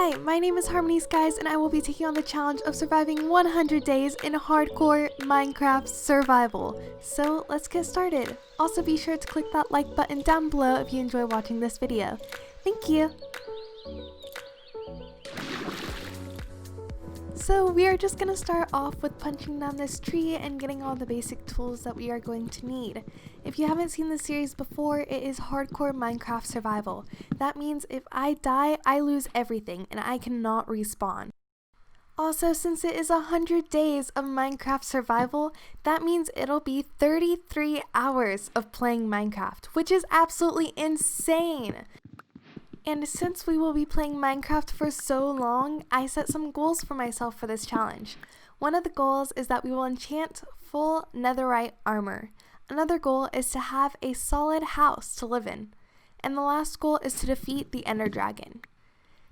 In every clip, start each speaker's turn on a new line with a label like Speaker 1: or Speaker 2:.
Speaker 1: Hi, my name is Harmonyskies, and I will be taking on the challenge of surviving 100 days in hardcore Minecraft survival. So let's get started. Also be sure to click that like button down below if you enjoy watching this video. Thank you! So we are just going to start off with punching down this tree and getting all the basic tools that we are going to need. If you haven't seen the series before, it is hardcore Minecraft survival. That means if I die, I lose everything and I cannot respawn. Also, since it is 100 days of Minecraft survival, that means it'll be 33 hours of playing Minecraft, which is absolutely insane! And since we will be playing Minecraft for so long, I set some goals for myself for this challenge. One of the goals is that we will enchant full netherite armor. Another goal is to have a solid house to live in. And the last goal is to defeat the Ender Dragon.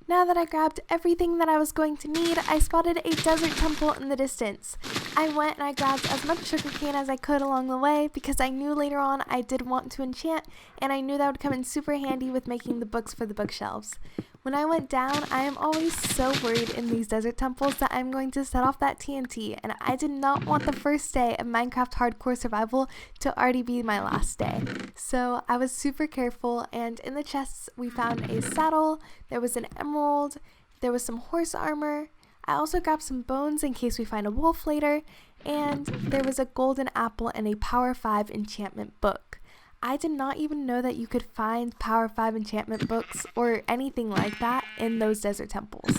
Speaker 1: Now that I grabbed everything that I was going to need, I spotted a desert temple in the distance. I went and I grabbed as much sugarcane as I could along the way because I knew later on I did want to enchant, and I knew that would come in super handy with making the books for the bookshelves. When I went down, I am always so worried in these desert temples that I'm going to set off that TNT, and I did not want the first day of Minecraft hardcore survival to already be my last day. So I was super careful, and in the chests we found a saddle, there was an emerald, there was some horse armor. I also grabbed some bones in case we find a wolf later, and there was a golden apple and a Power 5 enchantment book. I did not even know that you could find Power 5 enchantment books or anything like that in those desert temples.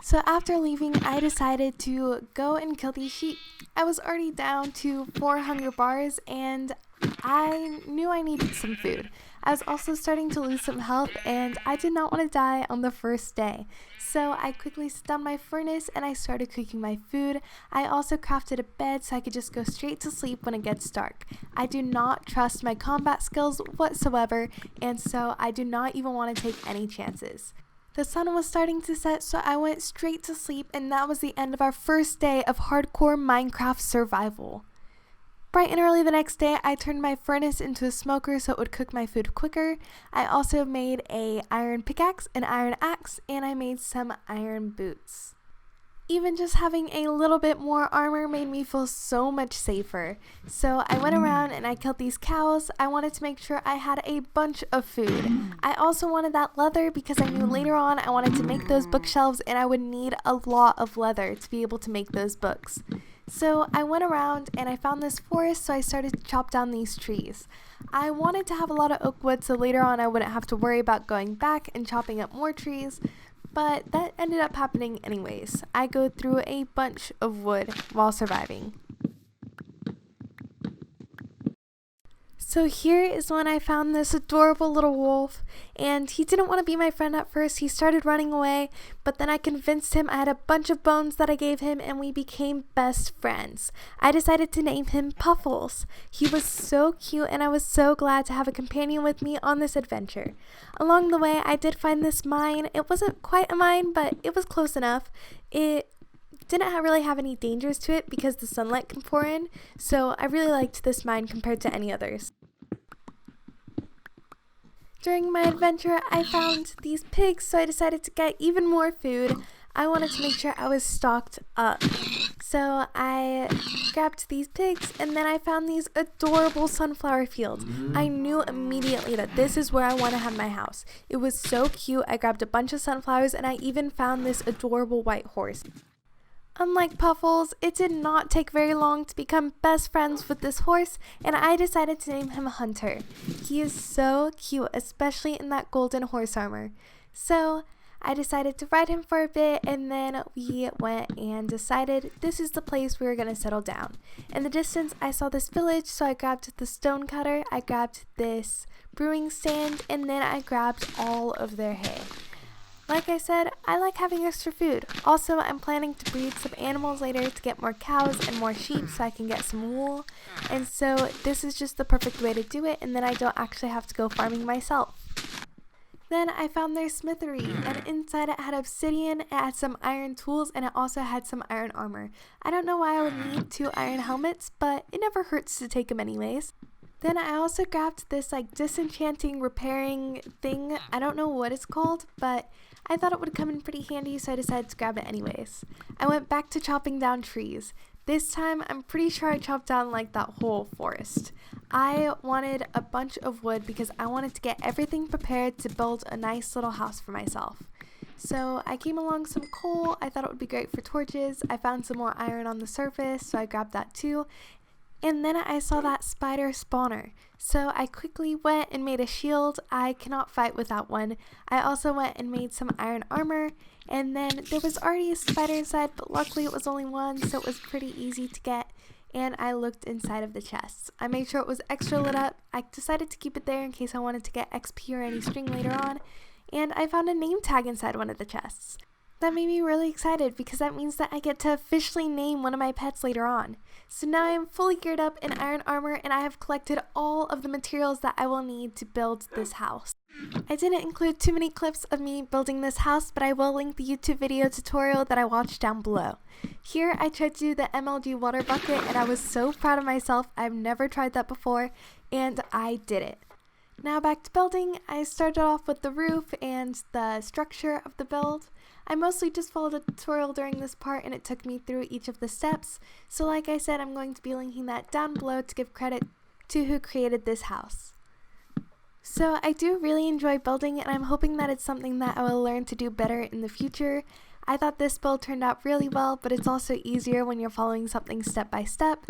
Speaker 1: So after leaving, I decided to go and kill these sheep. I was already down to 4 hunger bars and I knew I needed some food. I was also starting to lose some health and I did not want to die on the first day. So I quickly set down my furnace and I started cooking my food. I also crafted a bed so I could just go straight to sleep when it gets dark. I do not trust my combat skills whatsoever, and so I do not even want to take any chances. The sun was starting to set, so I went straight to sleep, and that was the end of our first day of hardcore Minecraft survival. Bright and early the next day, I turned my furnace into a smoker so it would cook my food quicker. I also made an iron pickaxe, an iron axe, and I made some iron boots. Even just having a little bit more armor made me feel so much safer. So I went around and I killed these cows. I wanted to make sure I had a bunch of food. I also wanted that leather because I knew later on I wanted to make those bookshelves and I would need a lot of leather to be able to make those books. So I went around and I found this forest, so I started to chop down these trees. I wanted to have a lot of oak wood so later on I wouldn't have to worry about going back and chopping up more trees, but that ended up happening anyways. I go through a bunch of wood while surviving. So here is when I found this adorable little wolf, and he didn't want to be my friend at first. He started running away, but then I convinced him. I had a bunch of bones that I gave him and we became best friends. I decided to name him Puffles. He was so cute and I was so glad to have a companion with me on this adventure. Along the way, I did find this mine. It wasn't quite a mine, but it was close enough. It didn't really have any dangers to it because the sunlight can pour in, so I really liked this mine compared to any others. During my adventure, I found these pigs, so I decided to get even more food. I wanted to make sure I was stocked up. So I grabbed these pigs, and then I found these adorable sunflower fields. I knew immediately that this is where I want to have my house. It was so cute. I grabbed a bunch of sunflowers, and I even found this adorable white horse. Unlike Puffles, it did not take very long to become best friends with this horse, and I decided to name him Hunter. He is so cute, especially in that golden horse armor. So I decided to ride him for a bit, and then we went and decided this is the place we were going to settle down. In the distance, I saw this village, so I grabbed the stone cutter, I grabbed this brewing stand, and then I grabbed all of their hay. Like I said, I like having extra food. Also, I'm planning to breed some animals later to get more cows and more sheep so I can get some wool. And so this is just the perfect way to do it, and then I don't actually have to go farming myself. Then I found their smithery, and inside it had obsidian, it had some iron tools, and it also had some iron armor. I don't know why I would need 2 iron helmets, but it never hurts to take them anyways. Then I also grabbed this disenchanting repairing thing. I don't know what it's called, but I thought it would come in pretty handy, so I decided to grab it anyways. I went back to chopping down trees. This time, I'm pretty sure I chopped down like that whole forest. I wanted a bunch of wood because I wanted to get everything prepared to build a nice little house for myself. So I came along some coal. I thought it would be great for torches. I found some more iron on the surface, so I grabbed that too. And then I saw that spider spawner. So I quickly went and made a shield. I cannot fight without one. I also went and made some iron armor. And then there was already a spider inside, but luckily it was only one, so it was pretty easy to get. And I looked inside of the chests. I made sure it was extra lit up. I decided to keep it there in case I wanted to get XP or any string later on. And I found a name tag inside one of the chests. That made me really excited because that means that I get to officially name one of my pets later on. So now I am fully geared up in iron armor and I have collected all of the materials that I will need to build this house. I didn't include too many clips of me building this house, but I will link the YouTube video tutorial that I watched down below. Here I tried to do the MLG water bucket and I was so proud of myself. I've never tried that before and I did it. Now back to building. I started off with the roof and the structure of the build. I mostly just followed a tutorial during this part and it took me through each of the steps. So like I said, I'm going to be linking that down below to give credit to who created this house. So I do really enjoy building and I'm hoping that it's something that I will learn to do better in the future. I thought this build turned out really well, but it's also easier when you're following something step by step.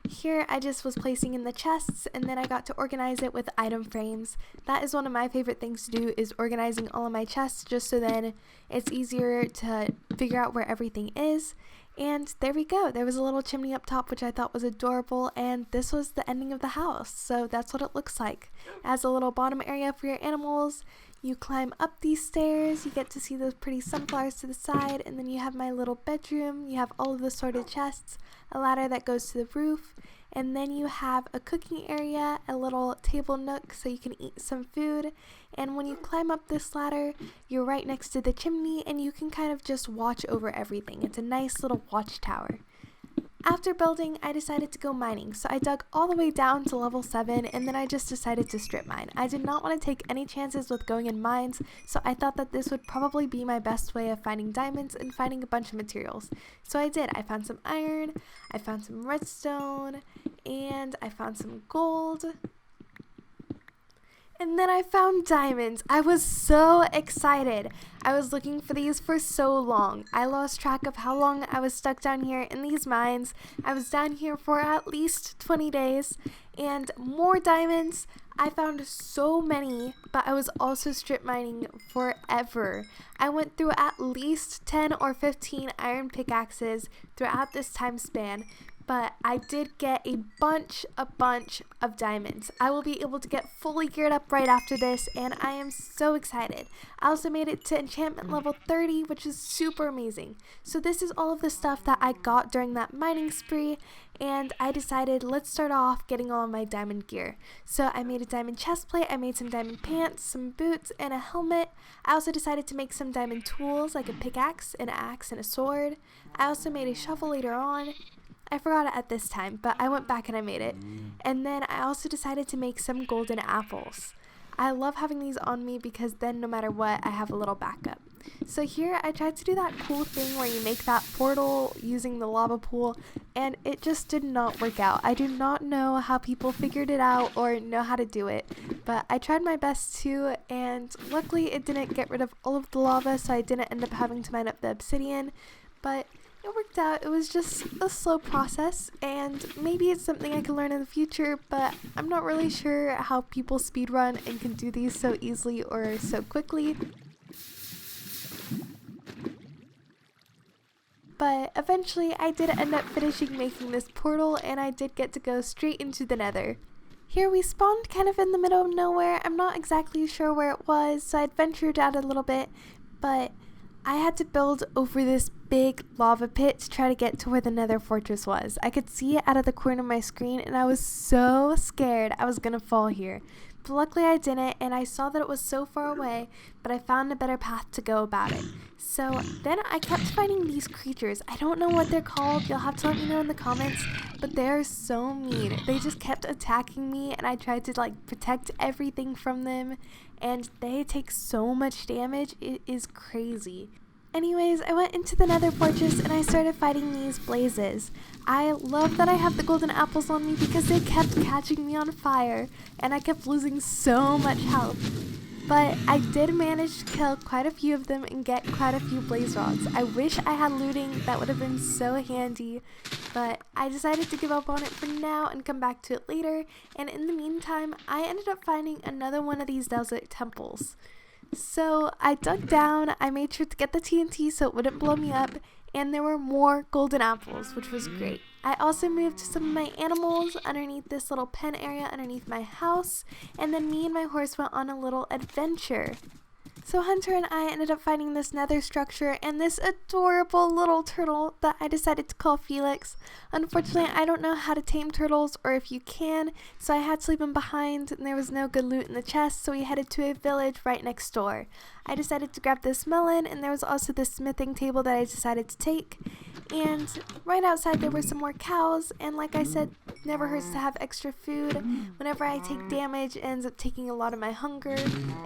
Speaker 1: Here I just was placing in the chests and then I got to organize it with item frames. That is one of my favorite things to do, is organizing all of my chests just so then it's easier to figure out where everything is. And there we go. There was a little chimney up top which I thought was adorable, and this was the ending of the house. So that's what it looks like. It has a little bottom area for your animals. You climb up these stairs, you get to see those pretty sunflowers to the side, and then you have my little bedroom. You have all of the sorted chests, a ladder that goes to the roof, and then you have a cooking area, a little table nook so you can eat some food. And when you climb up this ladder, you're right next to the chimney and you can kind of just watch over everything. It's a nice little watchtower. After building, I decided to go mining, so I dug all the way down to level 7 and then I just decided to strip mine. I did not want to take any chances with going in mines, so I thought that this would probably be my best way of finding diamonds and finding a bunch of materials. So I did. I found some iron, I found some redstone, and I found some gold. And then I found diamonds. I was so excited. I was looking for these for so long. I lost track of how long I was stuck down here in these mines. I was down here for at least 20 days. And more diamonds. I found so many, but I was also strip mining forever. I went through at least 10 or 15 iron pickaxes throughout this time span. But I did get a bunch of diamonds. I will be able to get fully geared up right after this, and I am so excited. I also made it to enchantment level 30, which is super amazing. So this is all of the stuff that I got during that mining spree, and I decided let's start off getting all of my diamond gear. So I made a diamond chest plate, I made some diamond pants, some boots, and a helmet. I also decided to make some diamond tools like a pickaxe, an axe, and a sword. I also made a shovel later on. I forgot it at this time, but I went back and I made it. And then I also decided to make some golden apples. I love having these on me because then no matter what, I have a little backup. So here I tried to do that cool thing where you make that portal using the lava pool, and it just did not work out. I do not know how people figured it out or know how to do it, but I tried my best to, and luckily it didn't get rid of all of the lava, so I didn't end up having to mine up the obsidian, but it worked out. It was just a slow process, and maybe it's something I can learn in the future, but I'm not really sure how people speedrun and can do these so easily or so quickly. But eventually I did end up finishing making this portal, and I did get to go straight into the nether. Here we spawned kind of in the middle of nowhere. I'm not exactly sure where it was, so I ventured out a little bit, but I had to build over this big lava pit to try to get to where the nether fortress was. I could see it out of the corner of my screen and I was so scared I was gonna fall here. But luckily I didn't, and I saw that it was so far away, but I found a better path to go about it. So then I kept finding these creatures. I don't know what they're called. You'll have to let me know in the comments, but they're so mean. They just kept attacking me, and I tried to like protect everything from them, and they take so much damage. It is crazy. Anyways, I went into the nether fortress and I started fighting these blazes. I love that I have the golden apples on me because they kept catching me on fire and I kept losing so much health. But I did manage to kill quite a few of them and get quite a few blaze rods. I wish I had looting, that would have been so handy. But I decided to give up on it for now and come back to it later. And in the meantime, I ended up finding another one of these desert temples. So I dug down, I made sure to get the TNT so it wouldn't blow me up, and there were more golden apples, which was great. I also moved some of my animals underneath this little pen area underneath my house, and then me and my horse went on a little adventure. So Hunter and I ended up finding this nether structure and this adorable little turtle that I decided to call Felix. Unfortunately, I don't know how to tame turtles or if you can, so I had to leave him behind and there was no good loot in the chest, so we headed to a village right next door. I decided to grab this melon, and there was also this smithing table that I decided to take. And right outside there were some more cows, and like I said, never hurts to have extra food. Whenever I take damage, it ends up taking a lot of my hunger,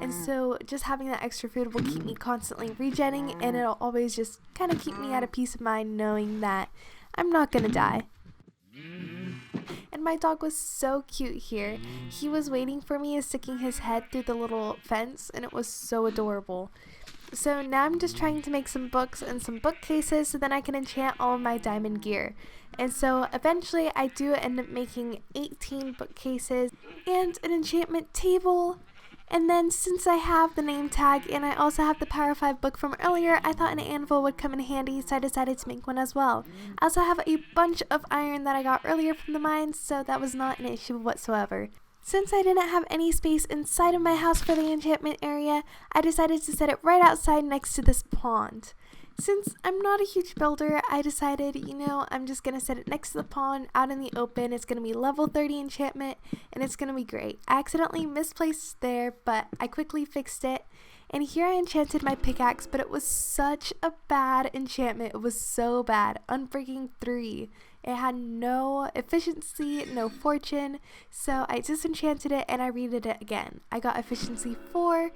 Speaker 1: and so just having that extra food will keep me constantly regenning, and it'll always just kind of keep me at a peace of mind knowing that I'm not gonna die. And my dog was so cute here. He was waiting for me and sticking his head through the little fence, and it was so adorable. So now I'm just trying to make some books and some bookcases so then I can enchant all of my diamond gear. And so eventually I do end up making 18 bookcases and an enchantment table. And then since I have the name tag and I also have the Power 5 book from earlier, I thought an anvil would come in handy, so I decided to make one as well. I also have a bunch of iron that I got earlier from the mines, so that was not an issue whatsoever. Since I didn't have any space inside of my house for the enchantment area, I decided to set it right outside next to this pond. Since I'm not a huge builder, I decided, I'm just going to set it next to the pond, out in the open. It's going to be level 30 enchantment, and it's going to be great. I accidentally misplaced it there, but I quickly fixed it. And here I enchanted my pickaxe, but it was such a bad enchantment. It was so bad. Unbreaking 3. It had no efficiency, no fortune, so I disenchanted it and I redid it again. I got efficiency 4,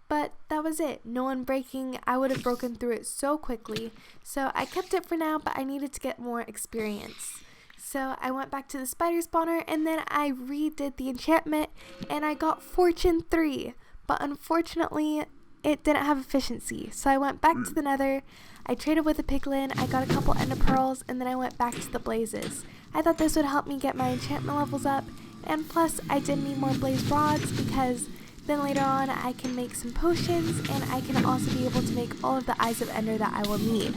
Speaker 1: but that was it. No unbreaking. I would have broken through it so quickly. So I kept it for now, but I needed to get more experience. So I went back to the spider spawner and then I redid the enchantment and I got fortune 3. But unfortunately, it didn't have efficiency. So I went back to the nether. I traded with a piglin, I got a couple ender pearls, and then I went back to the blazes. I thought this would help me get my enchantment levels up, and plus I did need more blaze rods because then later on I can make some potions, and I can also be able to make all of the eyes of ender that I will need.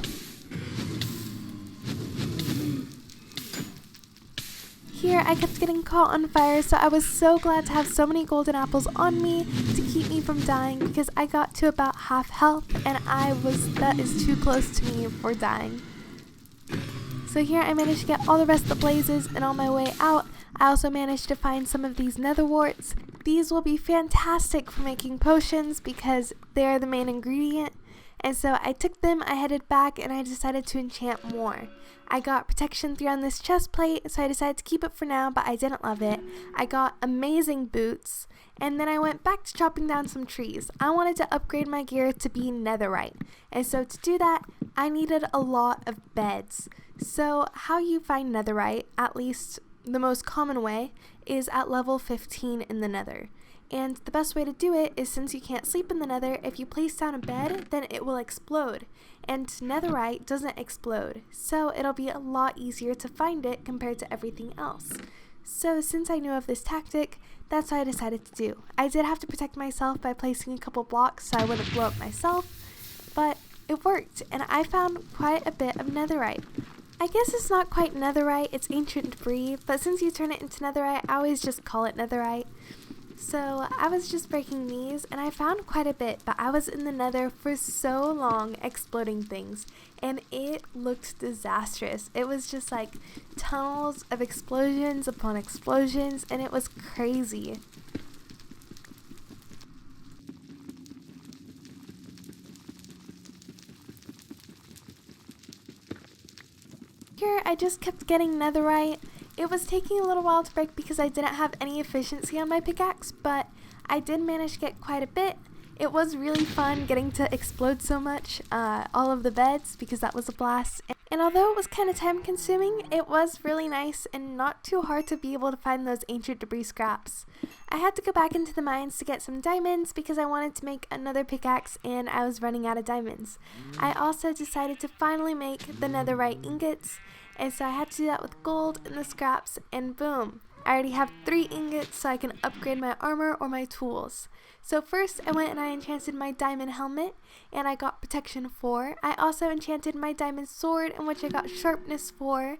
Speaker 1: Here I kept getting caught on fire, so I was so glad to have so many golden apples on me to keep me from dying because I got to about half health and that is too close to me for dying. So here I managed to get all the rest of the blazes, and on my way out I also managed to find some of these nether warts. These will be fantastic for making potions because they are the main ingredient. And so I took them, I headed back, and I decided to enchant more. I got protection 3 on this chest plate, so I decided to keep it for now, but I didn't love it. I got amazing boots, and then I went back to chopping down some trees. I wanted to upgrade my gear to be netherite, and so to do that, I needed a lot of beds. So how you find netherite, at least the most common way, is at level 15 in the nether. And the best way to do it is, since you can't sleep in the nether, if you place down a bed, then it will explode. And netherite doesn't explode, so it'll be a lot easier to find it compared to everything else. So since I knew of this tactic, that's what I decided to do. I did have to protect myself by placing a couple blocks so I wouldn't blow up myself, but it worked, and I found quite a bit of netherite. I guess it's not quite netherite, it's ancient debris, but since you turn it into netherite, I always just call it netherite. So I was just breaking these and I found quite a bit, but I was in the nether for so long exploding things and it looked disastrous. It was just like tunnels of explosions upon explosions and it was crazy. Here I just kept getting netherite. It was taking a little while to break because I didn't have any efficiency on my pickaxe, but I did manage to get quite a bit. It was really fun getting to explode so much, all of the beds, because that was a blast. And although it was kind of time consuming, it was really nice and not too hard to be able to find those ancient debris scraps. I had to go back into the mines to get some diamonds because I wanted to make another pickaxe and I was running out of diamonds. I also decided to finally make the netherite ingots, and so I had to do that with gold and the scraps, and boom! I already have 3 ingots so I can upgrade my armor or my tools. So first I went and I enchanted my diamond helmet and I got protection 4. I also enchanted my diamond sword in which I got sharpness 4.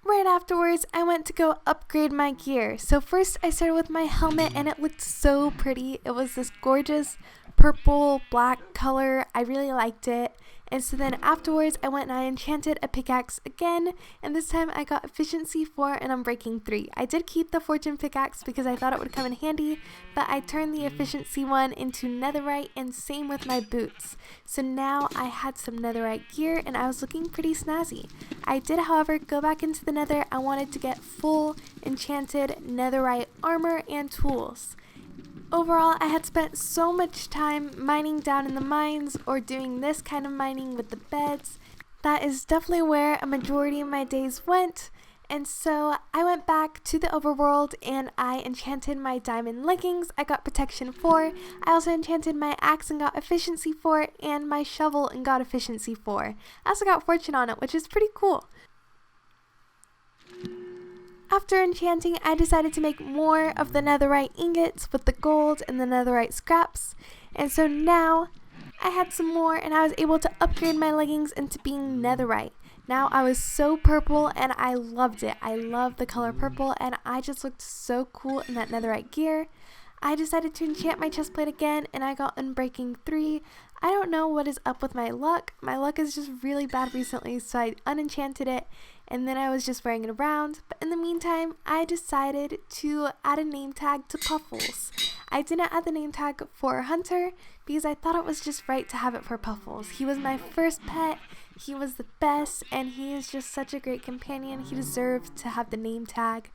Speaker 1: Right afterwards I went to go upgrade my gear. So first I started with my helmet and it looked so pretty. It was this gorgeous purple black color. I really liked it. And so then afterwards I went and I enchanted a pickaxe again, and this time I got efficiency 4 and unbreaking 3. I did keep the fortune pickaxe because I thought it would come in handy, but I turned the efficiency 1 into netherite, and same with my boots. So now I had some netherite gear and I was looking pretty snazzy. I did however go back into the nether. I wanted to get full enchanted netherite armor and tools. Overall, I had spent so much time mining down in the mines or doing this kind of mining with the beds. That is definitely where a majority of my days went. And so I went back to the overworld and I enchanted my diamond leggings. I got protection 4. I also enchanted my axe and got efficiency 4, and my shovel and got efficiency 4. I also got fortune on it, which is pretty cool. After enchanting, I decided to make more of the netherite ingots with the gold and the netherite scraps. And so now I had some more and I was able to upgrade my leggings into being netherite. Now I was so purple and I loved it. I love the color purple and I just looked so cool in that netherite gear. I decided to enchant my chestplate again and I got unbreaking 3. I don't know what is up with my luck. My luck is just really bad recently, so I unenchanted it and then I was just wearing it around. But in the meantime, I decided to add a name tag to Puffles. I didn't add the name tag for Hunter because I thought it was just right to have it for Puffles. He was my first pet, he was the best, and he is just such a great companion. He deserved to have the name tag.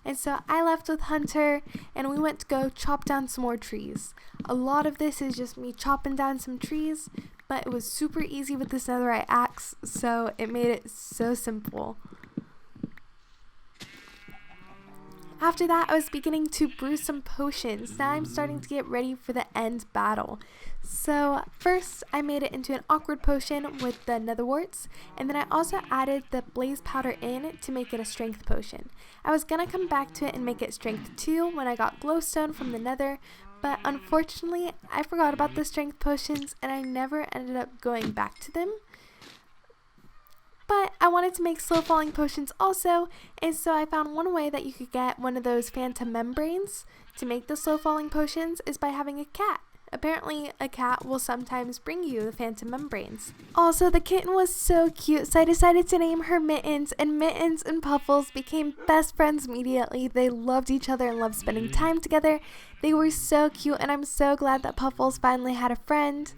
Speaker 1: And so I left with Hunter and we went to go chop down some more trees. A lot of this is just me chopping down some trees, but it was super easy with this netherite axe, so it made it so simple. After that, I was beginning to brew some potions. Now I'm starting to get ready for the end battle. So first, I made it into an awkward potion with the nether warts, and then I also added the blaze powder in to make it a strength potion. I was gonna come back to it and make it strength 2 when I got glowstone from the nether, but unfortunately, I forgot about the strength potions and I never ended up going back to them. But I wanted to make slow falling potions also, and so I found one way that you could get one of those phantom membranes to make the slow falling potions is by having a cat. Apparently, a cat will sometimes bring you the phantom membranes. Also, the kitten was so cute, so I decided to name her Mittens, and Mittens and Puffles became best friends immediately. They loved each other and loved spending time together. They were so cute, and I'm so glad that Puffles finally had a friend.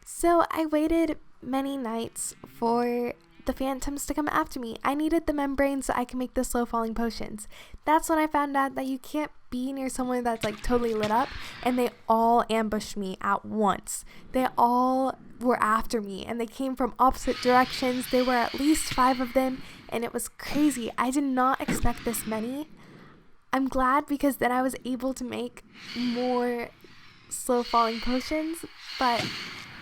Speaker 1: So I waited many nights for the phantoms to come after me. I needed the membrane so I can make the slow falling potions. That's when I found out that you can't be near someone that's like totally lit up, and they all ambushed me at once. They all were after me and they came from opposite directions. There were at least 5 of them and it was crazy. I did not expect this many. I'm glad because then I was able to make more slow falling potions, but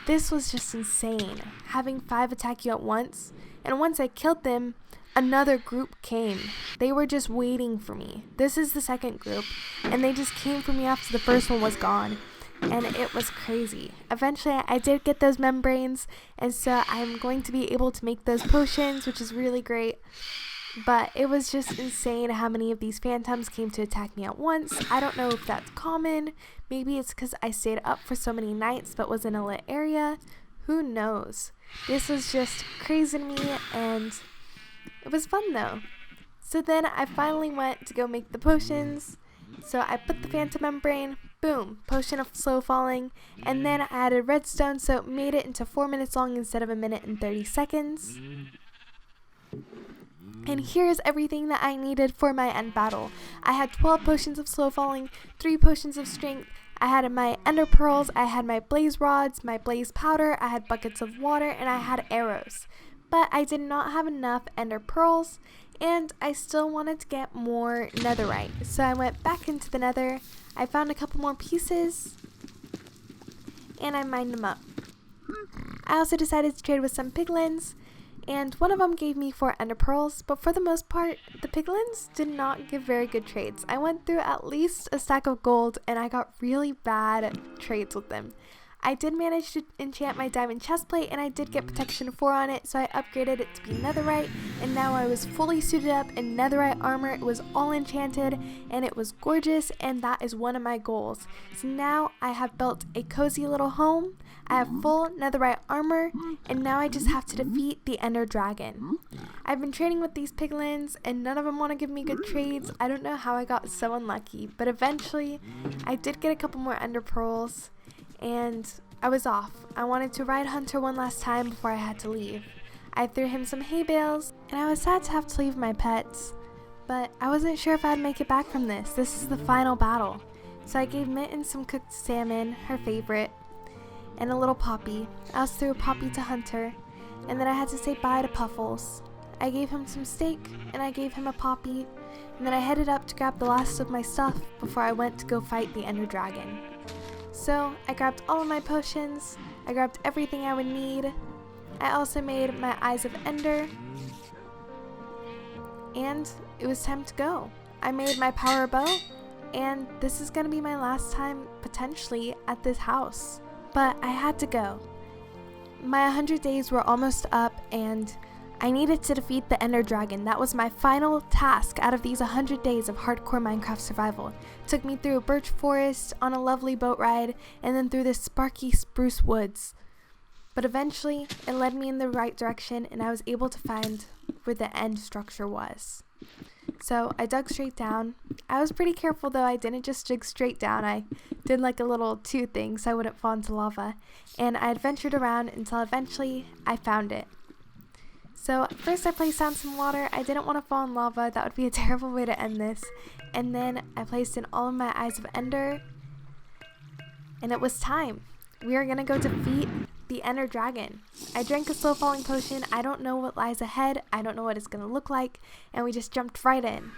Speaker 1: this was just insane. Having 5 attack you at once, and once I killed them, another group came. They were just waiting for me. This is the second group, and they just came for me after the first one was gone, and it was crazy. Eventually, I did get those membranes, and so I'm going to be able to make those potions, which is really great. But it was just insane how many of these phantoms came to attack me at once. I don't know if that's common. Maybe it's because I stayed up for so many nights but was in a lit area. Who knows? This was just crazy to me and it was fun though. So then I finally went to go make the potions. So I put the phantom membrane, boom, potion of slow falling, and then I added redstone so it made it into 4 minutes long instead of 1 minute and 30 seconds. And here's everything that I needed for my end battle. I had 12 potions of slow falling, 3 potions of strength, I had my ender pearls, I had my blaze rods, my blaze powder, I had buckets of water, and I had arrows. But I did not have enough ender pearls, and I still wanted to get more netherite. So I went back into the nether, I found a couple more pieces, and I mined them up. I also decided to trade with some piglins, and one of them gave me 4 ender pearls, but for the most part, the piglins did not give very good trades. I went through at least a stack of gold, and I got really bad trades with them. I did manage to enchant my diamond chestplate, and I did get protection 4 on it, so I upgraded it to be netherite, and now I was fully suited up in netherite armor. It was all enchanted, and it was gorgeous, and that is one of my goals. So now I have built a cozy little home, I have full netherite armor, and now I just have to defeat the ender dragon. I've been trading with these piglins, and none of them want to give me good trades. I don't know how I got so unlucky, but eventually I did get a couple more ender pearls, and I was off. I wanted to ride Hunter one last time before I had to leave. I threw him some hay bales, and I was sad to have to leave my pets, but I wasn't sure if I'd make it back from this. This is the final battle. So I gave Mitten some cooked salmon, her favorite, and a little poppy. I also threw a poppy to Hunter, and then I had to say bye to Puffles. I gave him some steak, and I gave him a poppy, and then I headed up to grab the last of my stuff before I went to go fight the ender dragon. So I grabbed all of my potions, I grabbed everything I would need. I also made my eyes of ender, and it was time to go. I made my power bow, and this is gonna be my last time potentially at this house. But I had to go. My 100 days were almost up, and I needed to defeat the ender dragon. That was my final task out of these 100 days of hardcore Minecraft survival. It took me through a birch forest, on a lovely boat ride, and then through the sparky spruce woods. But eventually, it led me in the right direction, and I was able to find where the end structure was. So I dug straight down. I was pretty careful though. I didn't just dig straight down. I did like a little 2 thing so I wouldn't fall into lava. And I adventured around until eventually I found it. So first I placed down some water. I didn't want to fall in lava. That would be a terrible way to end this. And then I placed in all of my eyes of ender. And it was time. We are going to go defeat the ender dragon. I drank a slow falling potion. I don't know what lies ahead. I don't know what it's going to look like. And we just jumped right in.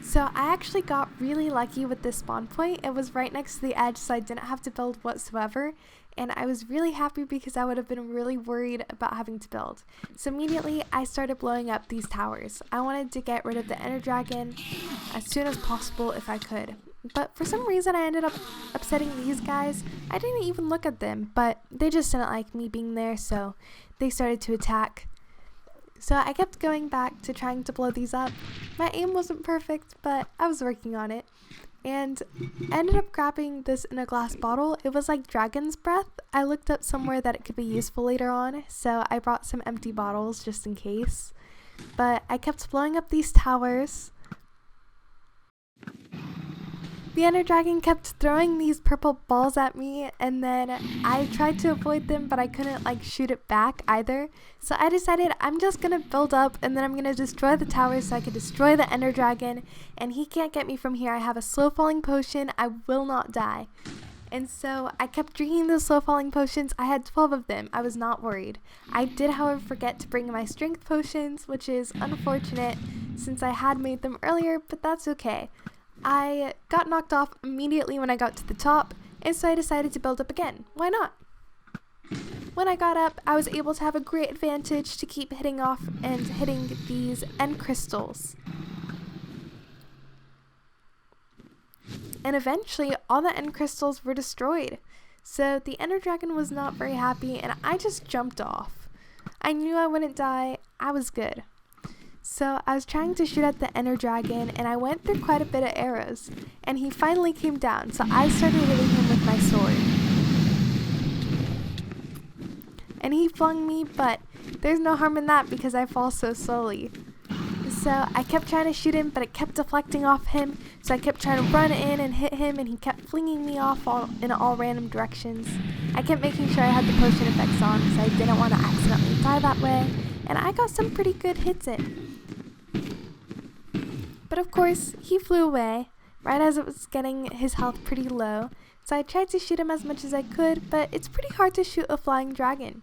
Speaker 1: So I actually got really lucky with this spawn point. It was right next to the edge, so I didn't have to build whatsoever. And I was really happy because I would have been really worried about having to build. So immediately I started blowing up these towers. I wanted to get rid of the ender dragon as soon as possible if I could. But for some reason I ended up upsetting these guys. I didn't even look at them, but they just didn't like me being there, so they started to attack. So I kept going back to trying to blow these up. My aim wasn't perfect, but I was working on it. And I ended up grabbing this in a glass bottle. It was like dragon's breath. I looked up somewhere that it could be useful later on, so I brought some empty bottles just in case. But I kept blowing up these towers. The ender dragon kept throwing these purple balls at me, and then I tried to avoid them, but I couldn't like shoot it back either. So I decided I'm just gonna build up, and then I'm gonna destroy the towers so I can destroy the ender dragon, and he can't get me from here. I have a slow falling potion. I will not die. And so I kept drinking those slow falling potions. I had 12 of them. I was not worried. I did, however, forget to bring my strength potions, which is unfortunate since I had made them earlier, but that's okay. I got knocked off immediately when I got to the top, and so I decided to build up again. Why not? When I got up, I was able to have a great advantage to keep hitting off and hitting these end crystals. And eventually, all the end crystals were destroyed. So the ender dragon was not very happy, and I just jumped off. I knew I wouldn't die. I was good. So I was trying to shoot at the ender dragon, and I went through quite a bit of arrows, and he finally came down, so I started hitting him with my sword. And he flung me, but there's no harm in that because I fall so slowly. So I kept trying to shoot him, but it kept deflecting off him, so I kept trying to run in and hit him, and he kept flinging me off in all random directions. I kept making sure I had the potion effects on because I didn't want to accidentally die that way. and I got some pretty good hits in. But of course, he flew away right as it was getting his health pretty low, so I tried to shoot him as much as I could, but it's pretty hard to shoot a flying dragon.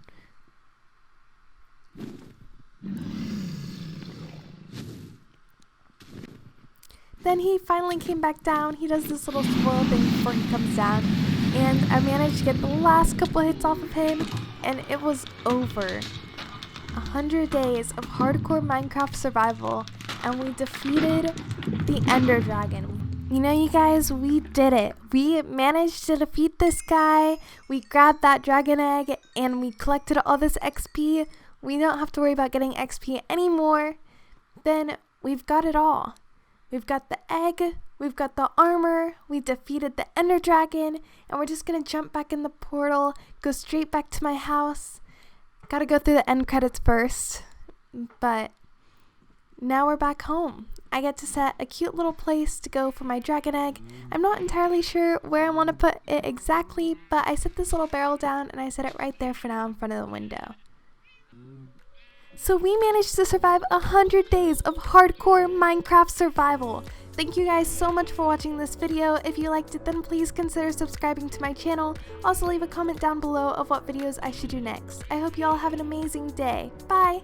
Speaker 1: Then he finally came back down. He does this little swirl thing before he comes down, and I managed to get the last couple hits off of him, and it was over. 100 days of hardcore Minecraft survival, and we defeated the Ender Dragon. You know, you guys, we did it. We managed to defeat this guy. We grabbed that dragon egg, and we collected all this XP. We don't have to worry about getting XP anymore. Then we've got it all. We've got the egg, we've got the armor, we defeated the Ender Dragon, and we're just gonna jump back in the portal, go straight back to my house. Gotta go through the end credits first, but now we're back home. I get to set a cute little place to go for my dragon egg. I'm not entirely sure where I want to put it exactly, but I set this little barrel down and I set it right there for now in front of the window. So we managed to survive 100 days of hardcore Minecraft survival. Thank you guys so much for watching this video. If you liked it, then please consider subscribing to my channel. Also leave a comment down below of what videos I should do next. I hope you all have an amazing day. Bye!